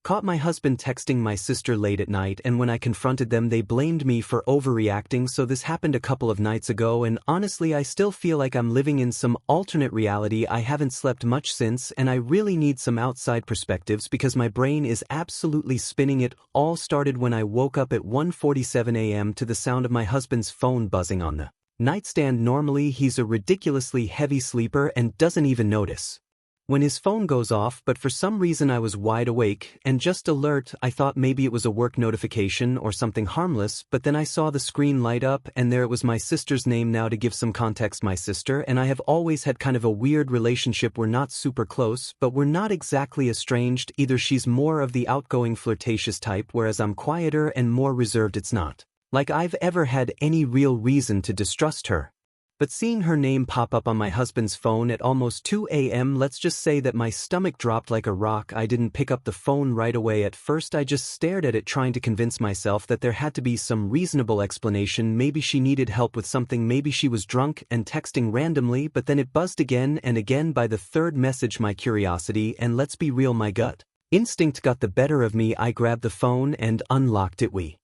Caught my husband texting my sister late at night, and when I confronted them they blamed me for overreacting. So this happened a couple of nights ago, and honestly I still feel like I'm living in some alternate reality. I haven't slept much since, and I really need some outside perspectives because my brain is absolutely spinning. It all started when I woke up at 1:47 a.m. to the sound of my husband's phone buzzing on the nightstand. Normally he's a ridiculously heavy sleeper and doesn't even notice when his phone goes off, but for some reason I was wide awake and just alert. I thought maybe it was a work notification or something harmless, but then I saw the screen light up and there it was my sister's name. Now, to give some context, my sister and I have always had kind of a weird relationship. We're not super close, but we're not exactly estranged either. She's more of the outgoing flirtatious type, whereas I'm quieter and more reserved. It's not like I've ever had any real reason to distrust her. But seeing her name pop up on my husband's phone at almost 2 a.m., let's just say that my stomach dropped like a rock. I didn't pick up the phone right away. At first I just stared at it, trying to convince myself that there had to be some reasonable explanation. Maybe she needed help with something, maybe she was drunk and texting randomly. But then it buzzed again and again. By the third message, my curiosity, and let's be real, my gut instinct got the better of me. I grabbed the phone and unlocked it. We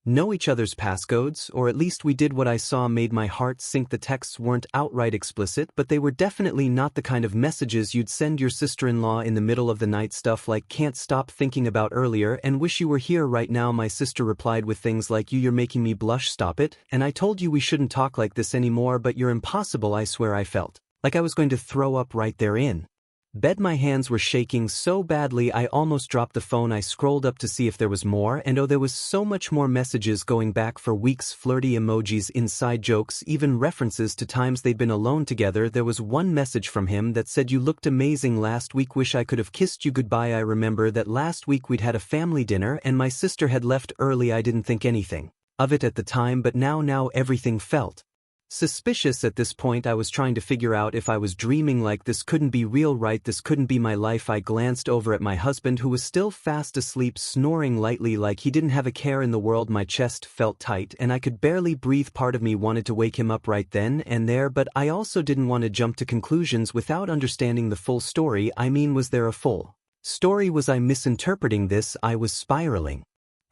know each other's passcodes, or at least we did. What I saw made my heart sink. The texts weren't outright explicit, but they were definitely not the kind of messages you'd send your sister-in-law in the middle of the night. Stuff like "can't stop thinking about earlier" and "wish you were here right now." My sister replied with things like "you're making me blush, stop it, and I told you we shouldn't talk like this anymore, but you're impossible." I swear I felt like I was going to throw up right there in bed. My hands were shaking so badly I almost dropped the phone. I scrolled up to see if there was more, and oh, there was so much more. Messages going back for weeks, flirty emojis, inside jokes, even references to times they'd been alone together. There was one message from him that said, "You looked amazing last week, wish I could have kissed you goodbye." I remember that last week we'd had a family dinner and my sister had left early. I didn't think anything of it at the time, but now everything felt suspicious. At this point I was trying to figure out if I was dreaming. Like, this couldn't be real, right? This couldn't be my life. I glanced over at my husband, who was still fast asleep, snoring lightly like he didn't have a care in the world. My chest felt tight and I could barely breathe. Part of me wanted to wake him up right then and there, but I also didn't want to jump to conclusions without understanding the full story. I mean, was there a full story? Was I misinterpreting this? I was spiraling.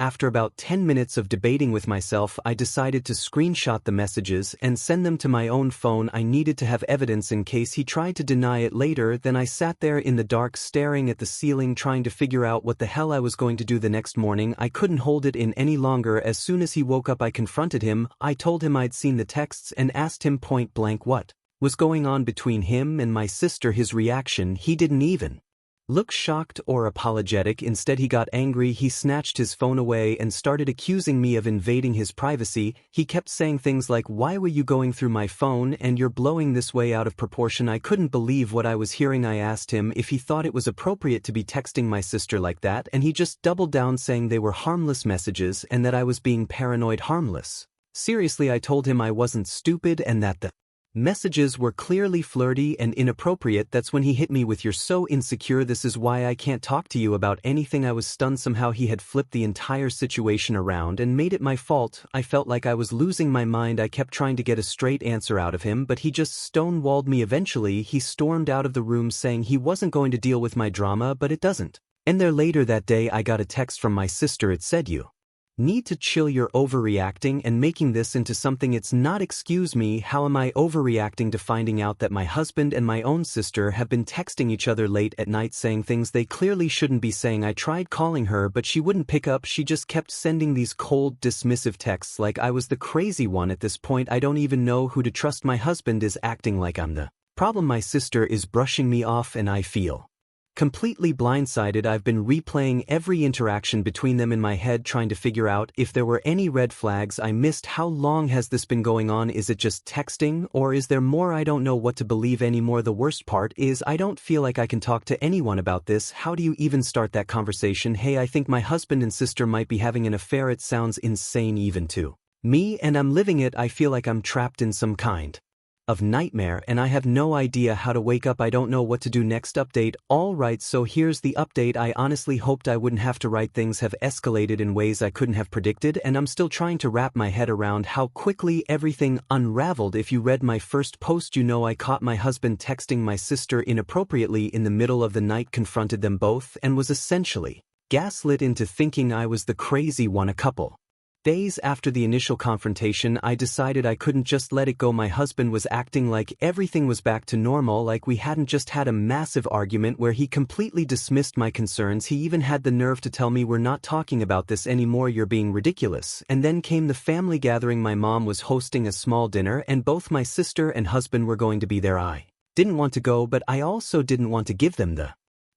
After about 10 minutes of debating with myself, I decided to screenshot the messages and send them to my own phone. I needed to have evidence in case he tried to deny it later. Then I sat there in the dark, staring at the ceiling, trying to figure out what the hell I was going to do the next morning. I couldn't hold it in any longer. As soon as he woke up, I confronted him. I told him I'd seen the texts and asked him point blank what was going on between him and my sister. His reaction, he didn't even look shocked or apologetic. Instead, he got angry. He snatched his phone away and started accusing me of invading his privacy. He kept saying things like, "Why were you going through my phone? And you're blowing this way out of proportion." I couldn't believe what I was hearing. I asked him if he thought it was appropriate to be texting my sister like that, and he just doubled down, saying they were harmless messages and that I was being paranoid. Harmless? Seriously? I told him I wasn't stupid and that the messages were clearly flirty and inappropriate. That's when he hit me with, "You're so insecure. This is why I can't talk to you about anything." I was stunned. Somehow he had flipped the entire situation around and made it my fault. I felt like I was losing my mind. I kept trying to get a straight answer out of him, but he just stonewalled me. Eventually, he stormed out of the room saying he wasn't going to deal with my drama, but it doesn't end there. Later that day, I got a text from my sister. It said, "You need to chill, you're overreacting and making this into something it's not." Excuse me, how am I overreacting to finding out that my husband and my own sister have been texting each other late at night, saying things they clearly shouldn't be saying? I tried calling her, but she wouldn't pick up. She just kept sending these cold, dismissive texts like I was the crazy one. At this point, I don't even know who to trust. My husband is acting like I'm the problem. My sister is brushing me off and I feel completely blindsided. I've been replaying every interaction between them in my head, trying to figure out if there were any red flags I missed. How long has this been going on? Is it just texting, or is there more? I don't know what to believe anymore. The worst part is I don't feel like I can talk to anyone about this. How do you even start that conversation? "Hey, I think my husband and sister might be having an affair." It sounds insane even to me, and I'm living it. I feel like I'm trapped in some kind of nightmare, and I have no idea how to wake up. I don't know what to do next. Update. Alright, so here's the update. I honestly hoped I wouldn't have to write. Things have escalated in ways I couldn't have predicted, and I'm still trying to wrap my head around how quickly everything unraveled. If you read my first post, you know I caught my husband texting my sister inappropriately in the middle of the night, confronted them both, and was essentially Gaslit into thinking I was the crazy one. A couple days after the initial confrontation, I decided I couldn't just let it go. My husband was acting like everything was back to normal, like we hadn't just had a massive argument where he completely dismissed my concerns. He even had the nerve to tell me, "We're not talking about this anymore, you're being ridiculous." And then came the family gathering. My mom was hosting a small dinner and both my sister and husband were going to be there. I didn't want to go, but I also didn't want to give them the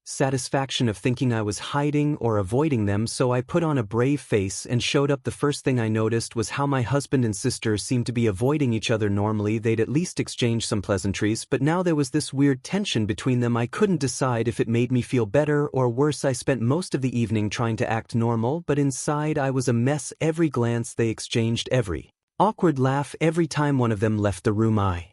satisfaction of thinking I was hiding or avoiding them, so I put on a brave face and showed up. The first thing I noticed was how my husband and sister seemed to be avoiding each other. Normally they'd at least exchange some pleasantries, but now there was this weird tension between them. I couldn't decide if it made me feel better or worse. I spent most of the evening trying to act normal, but inside I was a mess. Every glance they exchanged, every awkward laugh, every time one of them left the room, I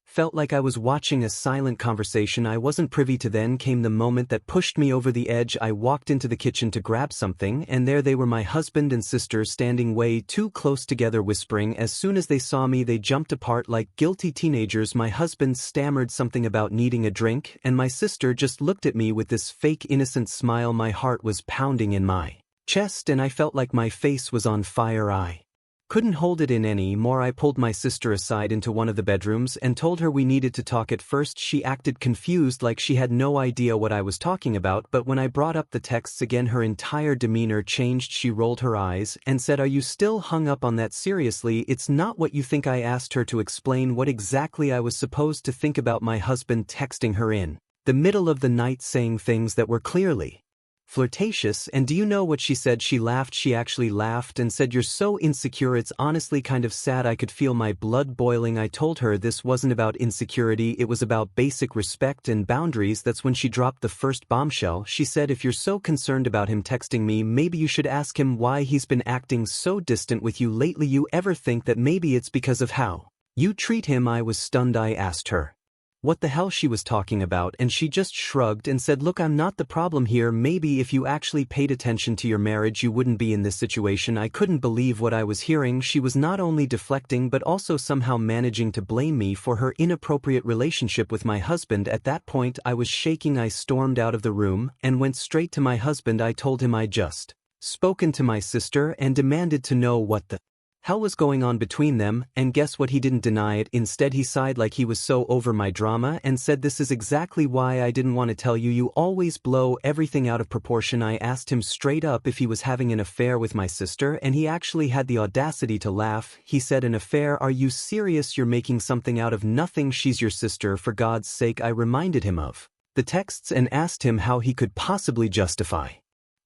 felt like I was watching a silent conversation I wasn't privy to. Then came the moment that pushed me over the edge. I walked into the kitchen to grab something, and there they were, my husband and sister, standing way too close together, whispering. As soon as they saw me, they jumped apart like guilty teenagers. My husband stammered something about needing a drink, and my sister just looked at me with this fake innocent smile. My heart was pounding in my chest, and I felt like my face was on fire. I couldn't hold it in any more. I pulled my sister aside into one of the bedrooms and told her we needed to talk. At first she acted confused, like she had no idea what I was talking about, but when I brought up the texts again, her entire demeanor changed. She rolled her eyes and said, "Are you still hung up on that? Seriously, it's not what you think." I asked her to explain what exactly I was supposed to think about my husband texting her in the middle of the night, saying things that were clearly flirtatious. And do you know what she said? She laughed. She actually laughed and said, "You're so insecure. It's honestly kind of sad." I could feel my blood boiling. I told her this wasn't about insecurity, it was about basic respect and boundaries. That's when she dropped the first bombshell. She said, "If you're so concerned about him texting me, maybe you should ask him why he's been acting so distant with you lately. You ever think that maybe it's because of how you treat him?" I was stunned. I asked her what the hell she was talking about, and she just shrugged and said, "Look, I'm not the problem here. Maybe if you actually paid attention to your marriage, you wouldn't be in this situation." I couldn't believe what I was hearing. She was not only deflecting but also somehow managing to blame me for her inappropriate relationship with my husband. At that point, I was shaking. I stormed out of the room and went straight to my husband. I told him I'd just spoken to my sister and demanded to know what the hell was going on between them, and guess what? He didn't deny it. Instead, he sighed like he was so over my drama and said, "This is exactly why I didn't want to tell you. You always blow everything out of proportion." I asked him straight up if he was having an affair with my sister, and he actually had the audacity to laugh. He said, "An affair? Are you serious? You're making something out of nothing. She's your sister, for God's sake." I reminded him of the texts and asked him how he could possibly justify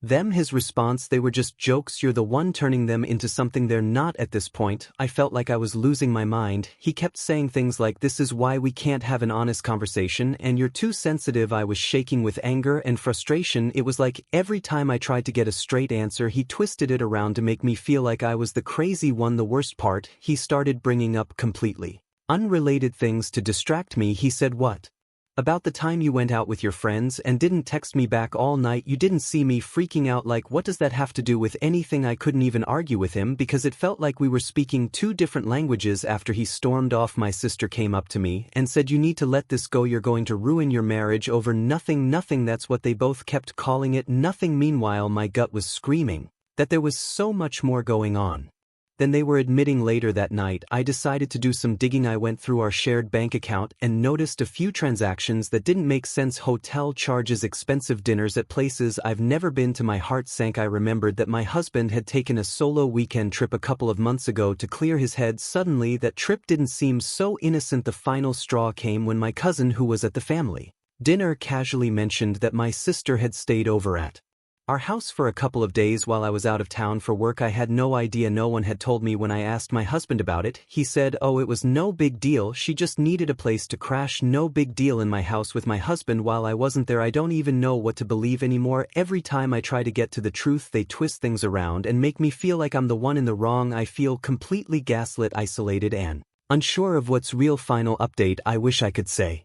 them. His response, "They were just jokes. You're the one turning them into something they're not." At this point, I felt like I was losing my mind. He kept saying things like, "This is why we can't have an honest conversation, and you're too sensitive." I was shaking with anger and frustration. It was like every time I tried to get a straight answer, he twisted it around to make me feel like I was the crazy one. The worst part, he started bringing up completely unrelated things to distract me. He said, "What about the time you went out with your friends and didn't text me back all night? You didn't see me freaking out." Like, what does that have to do with anything? I couldn't even argue with him because it felt like we were speaking two different languages. After he stormed off, my sister came up to me and said, "You need to let this go. You're going to ruin your marriage over nothing." Nothing, that's what they both kept calling it, nothing. Meanwhile, my gut was screaming that there was so much more going on than they were admitting. Later that night, I decided to do some digging. I went through our shared bank account and noticed a few transactions that didn't make sense. Hotel charges, expensive dinners at places I've never been to. My heart sank. I remembered that my husband had taken a solo weekend trip a couple of months ago to clear his head. Suddenly, that trip didn't seem so innocent. The final straw came when my cousin, who was at the family dinner, casually mentioned that my sister had stayed over at our house for a couple of days while I was out of town for work. I had no idea. No one had told me. When I asked my husband about it, he said, "Oh, it was no big deal. She just needed a place to crash." No big deal in my house with my husband while I wasn't there. I don't even know what to believe anymore. Every time I try to get to the truth, they twist things around and make me feel like I'm the one in the wrong. I feel completely gaslit, isolated, and unsure of what's real. Final update, I wish I could say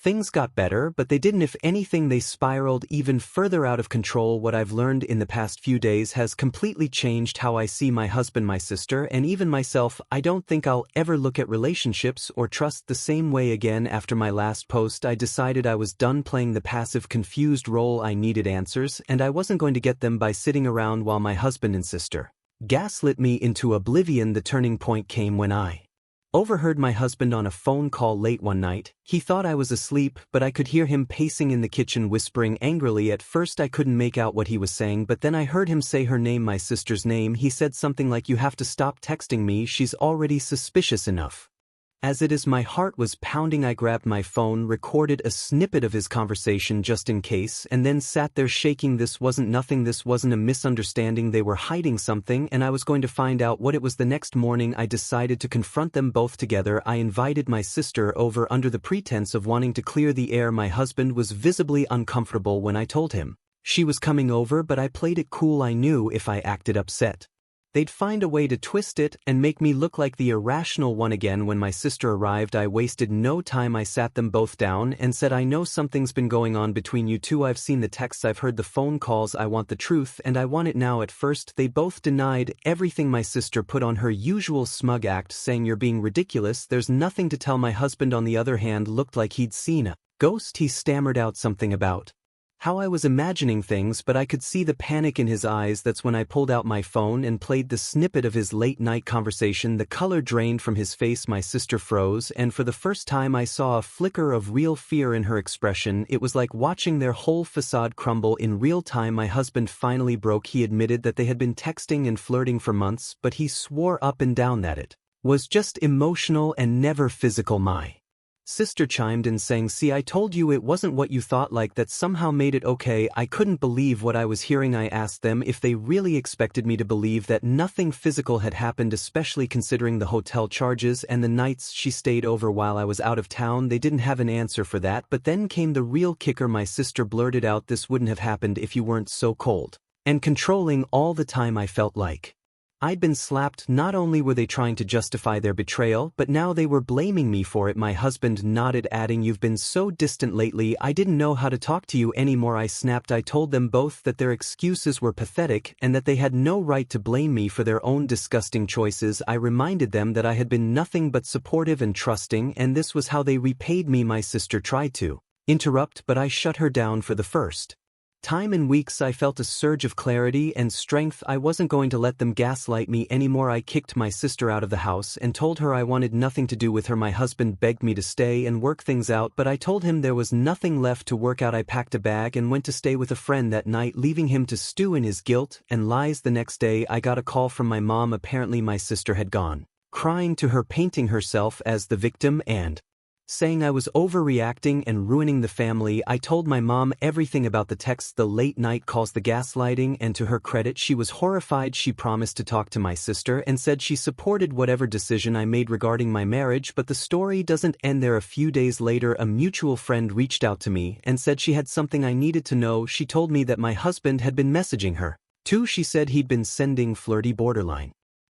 things got better, but they didn't. If anything, they spiraled even further out of control. What I've learned in the past few days has completely changed how I see my husband, my sister, and even myself. I don't think I'll ever look at relationships or trust the same way again. After my last post, I decided I was done playing the passive, confused role. I needed answers, and I wasn't going to get them by sitting around while my husband and sister gaslit me into oblivion. The turning point came when I overheard my husband on a phone call late one night. He thought I was asleep, but I could hear him pacing in the kitchen, whispering angrily. At first I couldn't make out what he was saying, but then I heard him say her name, my sister's name. He said something like, "You have to stop texting me, she's already suspicious enough." As it is, my heart was pounding. I grabbed my phone, recorded a snippet of his conversation just in case, and then sat there shaking. This wasn't nothing. This wasn't a misunderstanding. They were hiding something, and I was going to find out what it was. The next morning, I decided to confront them both together. I invited my sister over under the pretense of wanting to clear the air. My husband was visibly uncomfortable when I told him she was coming over, but I played it cool. I knew if I acted upset, they'd find a way to twist it and make me look like the irrational one again. When my sister arrived, I wasted no time. I sat them both down and said, "I know something's been going on between you two. I've seen the texts, I've heard the phone calls. I want the truth, and I want it now." At first, they both denied everything. My sister put on her usual smug act, saying, "You're being ridiculous. There's nothing to tell." My husband, on the other hand, looked like he'd seen a ghost. He stammered out something about how I was imagining things, but I could see the panic in his eyes. That's when I pulled out my phone and played the snippet of his late-night conversation. The color drained from his face. My sister froze, and for the first time I saw a flicker of real fear in her expression. It was like watching their whole facade crumble in real time. My husband finally broke. He admitted that they had been texting and flirting for months, but he swore up and down that it was just emotional and never physical. My sister chimed in saying, "See, I told you it wasn't what you thought." Like that somehow made it okay. I couldn't believe what I was hearing. I asked them if they really expected me to believe that nothing physical had happened, especially considering the hotel charges and the nights she stayed over while I was out of town. They didn't have an answer for that, but then came the real kicker. My sister blurted out, "This wouldn't have happened if you weren't so cold and controlling all the time." I felt like I'd been slapped. Not only were they trying to justify their betrayal, but now they were blaming me for it. My husband nodded, adding, "You've been so distant lately, I didn't know how to talk to you anymore." I snapped. I told them both that their excuses were pathetic and that they had no right to blame me for their own disgusting choices. I reminded them that I had been nothing but supportive and trusting, and this was how they repaid me. My sister tried to interrupt, but I shut her down. For the first time in weeks, I felt a surge of clarity and strength. I wasn't going to let them gaslight me anymore. I kicked my sister out of the house and told her I wanted nothing to do with her. My husband begged me to stay and work things out, but I told him there was nothing left to work out. I packed a bag and went to stay with a friend that night, leaving him to stew in his guilt and lies. The next day, I got a call from my mom. Apparently my sister had gone crying to her, painting herself as the victim and saying I was overreacting and ruining the family. I told my mom everything about the texts, the late night calls, the gaslighting, and to her credit, she was horrified. She promised to talk to my sister and said she supported whatever decision I made regarding my marriage. But the story doesn't end there. A few days later, a mutual friend reached out to me and said she had something I needed to know. She told me that my husband had been messaging her too. She said he'd been sending flirty, borderline